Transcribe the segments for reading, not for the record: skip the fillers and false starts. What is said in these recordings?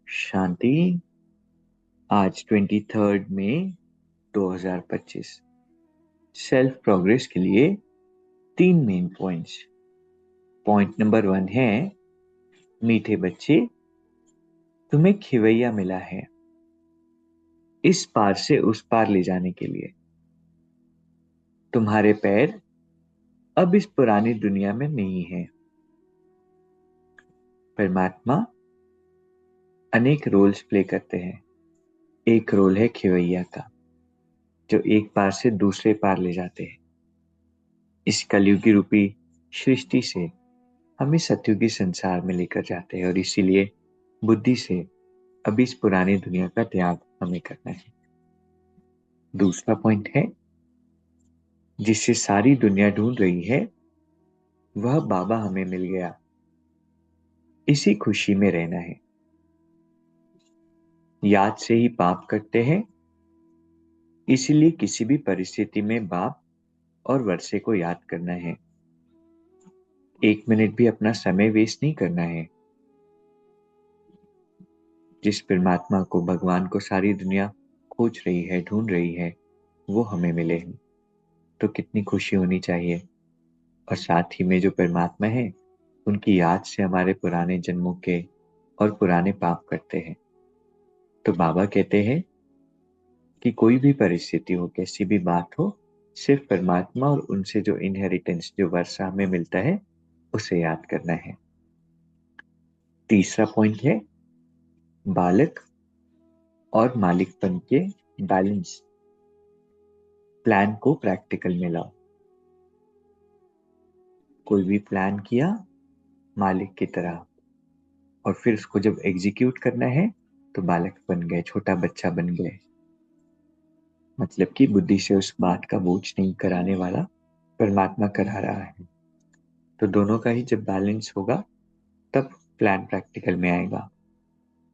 शांति। आज 23 मई 2025। Self progress के लिए 3 मेन पॉइंट्स। पॉइंट नंबर 1 है, मीठे बच्चे, तुम्हें खिवैया मिला है इस पार से उस पार ले जाने के लिए। तुम्हारे पैर अब इस पुरानी दुनिया में नहीं है। परमात्मा अनेक रोल्स प्ले करते हैं। एक रोल है खिवैया का, जो एक पार से दूसरे पार ले जाते हैं। इस कलयुगी रूपी सृष्टि से हमें सतयुगी संसार में लेकर जाते हैं, और इसीलिए बुद्धि से अभी इस पुरानी दुनिया का त्याग हमें करना है। दूसरा पॉइंट है, जिससे सारी दुनिया ढूंढ रही है, वह बाबा हमें मिल गया। इसी खुशी में रहना है। याद से ही पाप करते हैं, इसीलिए किसी भी परिस्थिति में बाप और वर्षे को याद करना है। 1 मिनट भी अपना समय वेस्ट नहीं करना है। जिस परमात्मा को, भगवान को सारी दुनिया खोज रही है, ढूंढ रही है, वो हमें मिले हैं, तो कितनी खुशी होनी चाहिए। और साथ ही में जो परमात्मा है, उनकी याद से हमारे पुराने जन्मों के और पुराने पाप करते हैं। तो बाबा कहते हैं कि कोई भी परिस्थिति हो, कैसी भी बात हो, सिर्फ परमात्मा और उनसे जो इनहेरिटेंस, जो वर्षा हमें मिलता है, उसे याद करना है। तीसरा पॉइंट है, बालक और मालिकपन के बैलेंस। प्लान को प्रैक्टिकल में लाओ। कोई भी प्लान किया मालिक की तरह, और फिर उसको जब एग्जीक्यूट करना है तो बालक बन गए, छोटा बच्चा बन गए। मतलब कि बुद्धि से उस बात का बोझ नहीं कराने वाला परमात्मा करा रहा है। तो दोनों का ही जब बैलेंस होगा, तब प्लान प्रैक्टिकल में आएगा।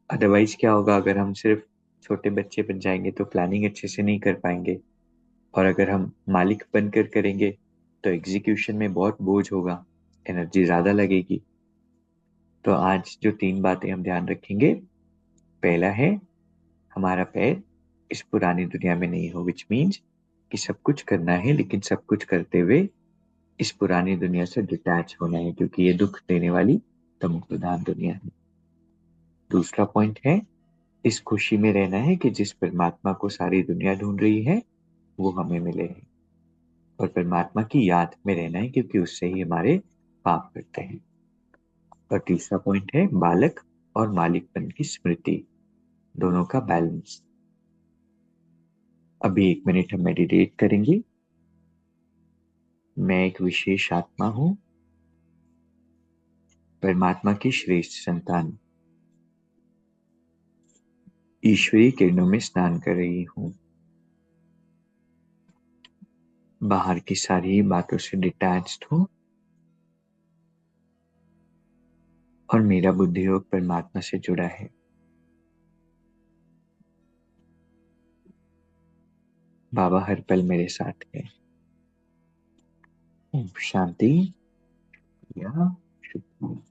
अदरवाइज क्या होगा, अगर हम सिर्फ छोटे बच्चे बन जाएंगे तो प्लानिंग अच्छे से नहीं कर पाएंगे, और अगर हम मालिक बनकर करेंगे तो एग्जीक्यूशन में बहुत बोझ होगा, एनर्जी ज्यादा लगेगी। तो आज जो 3 बातें हम ध्यान रखेंगे, पहला है, हमारा पैर इस पुरानी दुनिया में नहीं हो, विच मीन्स कि सब कुछ करना है, लेकिन सब कुछ करते हुए इस पुरानी दुनिया से डिटैच होना है, क्योंकि ये दुख देने वाली तमो प्रधान दुनिया है। दूसरा पॉइंट है, इस खुशी में रहना है कि जिस परमात्मा को सारी दुनिया ढूंढ रही है, वो हमें मिले हैं, और परमात्मा की याद में रहना है, क्योंकि उससे ही हमारे पाप करते हैं। और तीसरा पॉइंट है, बालक और मालिकपन की स्मृति, दोनों का बैलेंस। अभी 1 मिनट हम मेडिटेट करेंगे। मैं एक विशेष आत्मा हूं, परमात्मा की श्रेष्ठ संतान, ईश्वरीय किरणों में स्नान कर रही हूं। बाहर की सारी बातों से डिटैच्ड हूं, और मेरा बुद्धि योग परमात्मा से जुड़ा है। बाबा हर पल मेरे साथ है। ओम शांति। या शुभ।